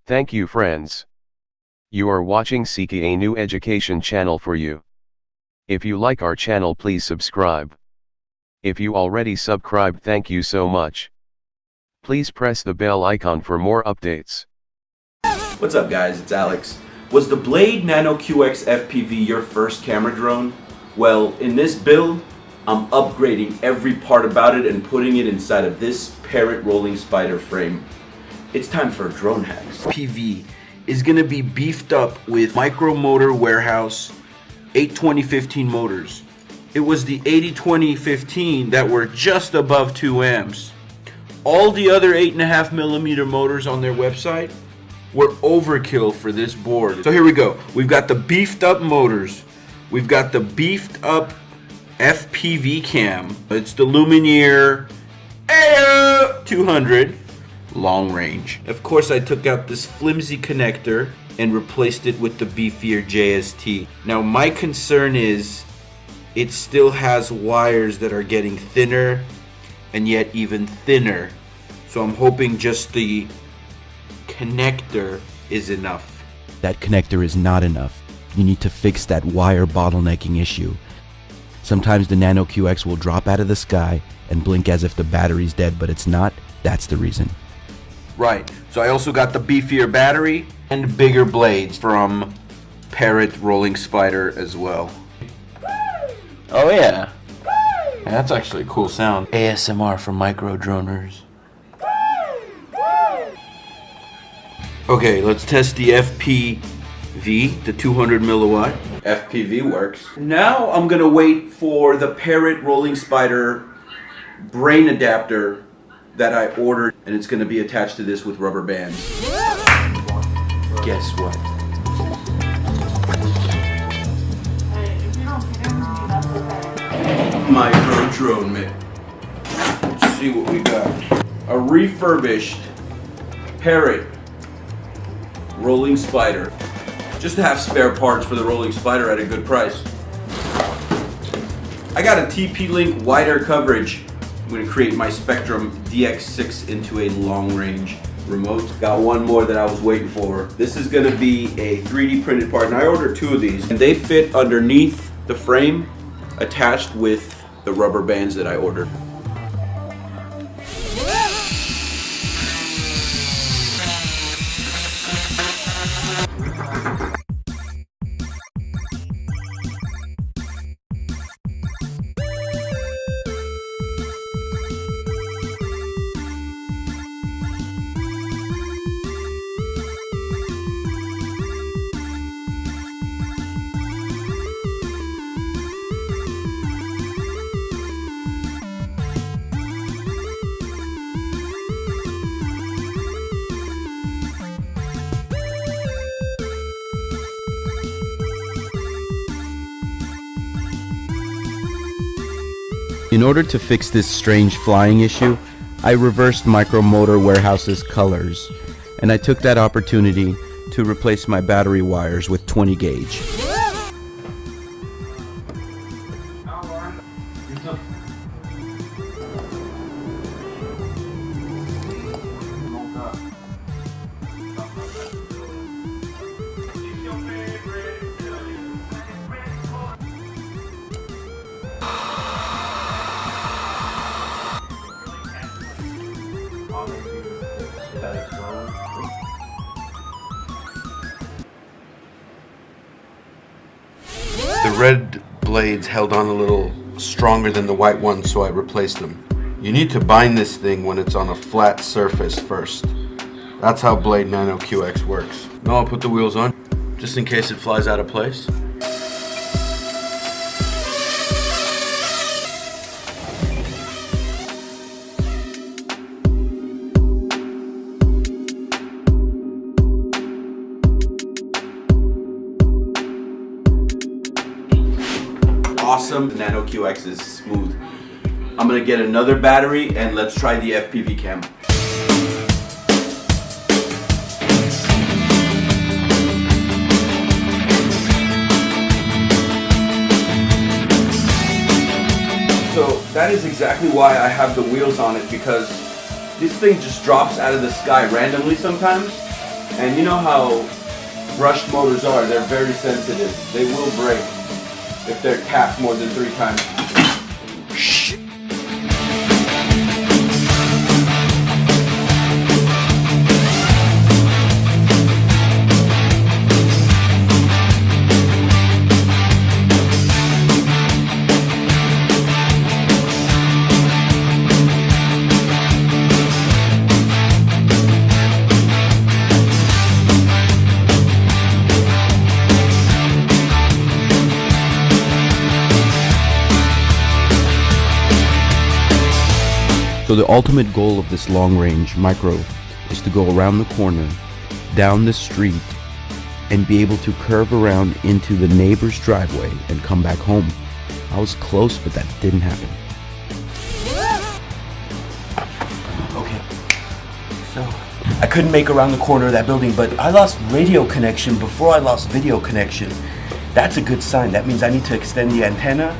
Thank you friends. You are watching Seekhe, a new education channel for you. If you like our channel, please subscribe. If you already subscribed, thank you so much. Please press the bell icon for more updates. What's up guys, it's Alex. Was the Blade Nano QX FPV your first camera drone? Well, in this build, I'm upgrading every part about it and putting it inside of this Parrot rolling spider frame. It's time for drone hacks. FPV is going to be beefed up with Micro Motor Warehouse 82015 motors. It was the 802015 that were just above 2 amps. All the other 8.5mm motors on their website were overkill for this board. So here we go. We've got the beefed up motors. We've got the beefed up FPV cam. It's the Lumineer 200 long range. Of course, I took out this flimsy connector and replaced it with the beefier JST. Now my concern is it still has wires that are getting thinner and yet even thinner. So I'm hoping just the connector is enough. That connector is not enough. You need to fix that wire bottlenecking issue. Sometimes the Nano QX will drop out of the sky and blink as if the battery's dead, but it's not. That's the reason. Right, so I also got the beefier battery and bigger blades from Parrot Rolling Spider as well. Oh yeah. That's actually a cool sound. ASMR for micro droners. Okay, let's test the FPV, the 200 milliwatt. FPV works. Now I'm gonna wait for the Parrot Rolling Spider brain adapter that I ordered, and it's gonna be attached to this with rubber bands. Guess what? Micro drone mitt. Let's see what we got. A refurbished Parrot Rolling Spider. Just to have spare parts for the Rolling Spider at a good price. I got a TP-Link wider coverage. I'm going to create my Spectrum DX6 into a long range remote. Got one more that I was waiting for. This is going to be a 3D printed part, and I ordered 2 of these. And they fit underneath the frame, attached with the rubber bands that I ordered. In order to fix this strange flying issue, I reversed Micro Motor Warehouse's colors, and I took that opportunity to replace my battery wires with 20 gauge. The red blades held on a little stronger than the white ones, so I replaced them. You need to bind this thing when it's on a flat surface first. That's how Blade Nano QX works. Now I'll put the wheels on, just in case it flies out of place. Awesome. The Nano QX is smooth. I'm gonna get another battery and let's try the FPV cam. So that is exactly why I have the wheels on it, because this thing just drops out of the sky randomly sometimes. And you know how brushed motors are, they're very sensitive. They will break if they're tapped more than 3 times. So the ultimate goal of this long-range micro is to go around the corner, down the street, and be able to curve around into the neighbor's driveway and come back home. I was close, but that didn't happen. Okay, so I couldn't make around the corner of that building, but I lost radio connection before I lost video connection. That's a good sign. That means I need to extend the antenna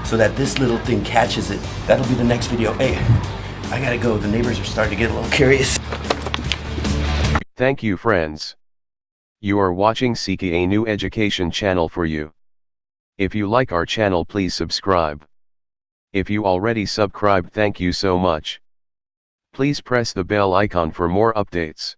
so that this little thing catches it. That'll be the next video. Hey, I gotta go. The neighbors are starting to get a little curious. Thank you, friends. You are watching Seekhe, a new education channel for you. If you like our channel, please subscribe. If you already subscribed, thank you so much. Please press the bell icon for more updates.